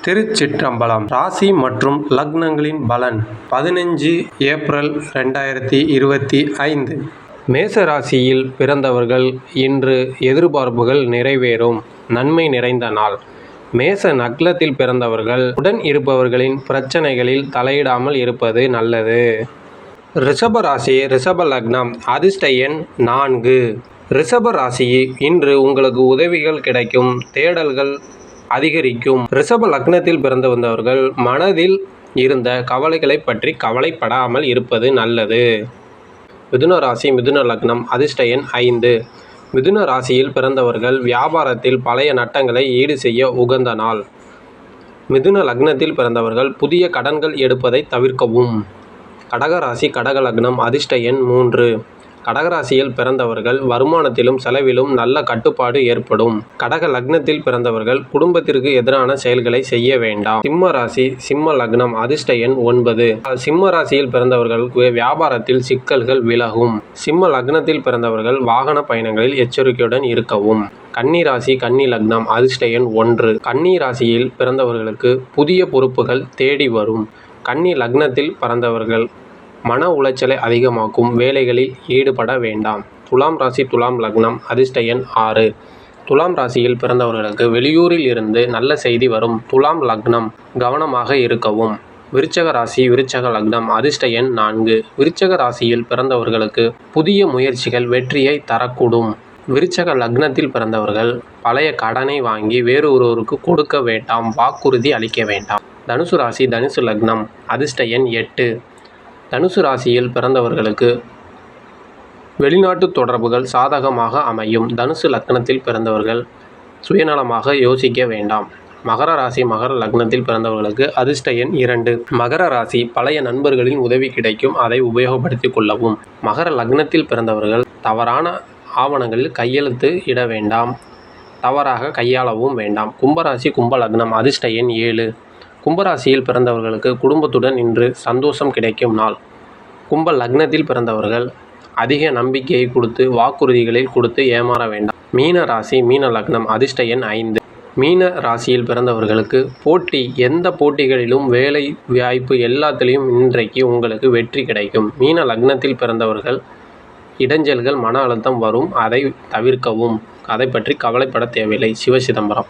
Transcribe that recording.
திருச்சிற்றம்பலம். ராசி மற்றும் லக்னங்களின் பலன் 15 ஏப்ரல் 2025. மேச ராசியில் பிறந்தவர்கள் இன்று எதிர்பார்ப்புகள் நிறைவேறும். நன்மை நிறைந்த நாள். மேச லக்னத்தில் பிறந்தவர்கள் உடன் இருப்பவர்களின் பிரச்சனைகளில் தலையிடாமல் இருப்பது நல்லது. ரிஷப ராசி, ரிஷப லக்னம், அதிர்ஷ்ட எண் 4. ரிஷப ராசி இன்று உங்களுக்கு உதவிகள் கிடைக்கும், தேடல்கள் அதிகரிக்கும். ரிஷப லக்னத்தில் பிறந்து வந்தவர்கள் மனதில் இருந்த கவலைகளை பற்றி கவலைப்படாமல் இருப்பது நல்லது. மிதுன ராசி, மிதுன லக்னம், அதிர்ஷ்ட எண் 5. மிதுன ராசியில் பிறந்தவர்கள் வியாபாரத்தில் பழைய நட்டங்களை ஈடு செய்ய உகந்த நாள். மிதுன லக்னத்தில் பிறந்தவர்கள் புதிய கடன்கள் எடுப்பதை தவிர்க்கவும். கடகராசி, கடக லக்னம், அதிர்ஷ்ட எண் 3. கடகராசியில் பிறந்தவர்கள் வருமானத்திலும் செலவிலும் நல்ல கட்டுப்பாடு ஏற்படும். கடக லக்னத்தில் பிறந்தவர்கள் குடும்பத்திற்கு எதிரான செயல்களை செய்ய வேண்டாம். சிம்ம ராசி, சிம்ம லக்னம், அதிர்ஷ்ட எண் 9. சிம்ம ராசியில் பிறந்தவர்களுக்கு வியாபாரத்தில் சிக்கல்கள் விலகும். சிம்ம லக்னத்தில் பிறந்தவர்கள் வாகன பயணங்களில் எச்சரிக்கையுடன் இருக்கவும். கன்னி ராசி, கன்னி லக்னம், அதிர்ஷ்ட எண் 1. கன்னி ராசியில் பிறந்தவர்களுக்கு புதிய பொறுப்புகள் தேடி வரும். கன்னி லக்னத்தில் பிறந்தவர்கள் மன உளைச்சலை அதிகமாக்கும் வேலைகளில் ஈடுபட வேண்டாம். துலாம் ராசி, துலாம் லக்னம், அதிர்ஷ்ட எண் 6. துலாம் ராசியில் பிறந்தவர்களுக்கு வெளியூரில் இருந்து நல்ல செய்தி வரும். துலாம் லக்னம் கவனமாக இருக்கவும். விருச்சக ராசி, விருச்சக லக்னம், அதிர்ஷ்ட எண் 4. விருச்சக ராசியில் பிறந்தவர்களுக்கு புதிய முயற்சிகள் வெற்றியை தரக்கூடும். விருச்சக லக்னத்தில் பிறந்தவர்கள் பழைய கடனை வாங்கி வேறு ஒருவருக்கு கொடுக்க வேண்டாம். வாக்குறுதி அளிக்க வேண்டாம். தனுசு ராசி, தனுசு லக்னம், அதிர்ஷ்ட எண் 8. தனுசு ராசியில் பிறந்தவர்களுக்கு வெளிநாட்டு தொடர்புகள் சாதகமாக அமையும். தனுசு லக்னத்தில் பிறந்தவர்கள் சுயநலமாக யோசிக்க வேண்டாம். மகர ராசி, மகர லக்னத்தில் பிறந்தவர்களுக்கு அதிர்ஷ்ட எண் 2. மகர ராசி பழைய நண்பர்களின் உதவி கிடைக்கும், அதை உபயோகப்படுத்திக் கொள்ளவும். மகர லக்னத்தில் பிறந்தவர்கள் தவறான ஆவணங்களில் கையெழுத்து இட வேண்டாம். தவறாக கையாளவும் வேண்டாம். கும்பராசி, கும்ப லக்னம், அதிர்ஷ்ட எண் 7. கும்பராசியில் பிறந்தவர்களுக்கு குடும்பத்துடன் இன்று சந்தோஷம் கிடைக்கும் நாள். கும்ப லக்னத்தில் பிறந்தவர்கள் அதிக நம்பிக்கையை கொடுத்து வாக்குறுதிகளில் கொடுத்து ஏமாற வேண்டாம். மீன ராசி, மீன லக்னம், அதிர்ஷ்ட எண் 5. மீன ராசியில் பிறந்தவர்களுக்கு போட்டி, எந்த போட்டிகளிலும் வேலை வாய்ப்பு எல்லாத்திலையும் இன்றைக்கு உங்களுக்கு வெற்றி கிடைக்கும். மீன லக்னத்தில் பிறந்தவர்கள் இடைஞ்சல்கள், மன அழுத்தம் வரும், அதை தவிர்க்கவும். அதை பற்றி கவலைப்பட தேவையில்லை. சிவசிதம்பரம்.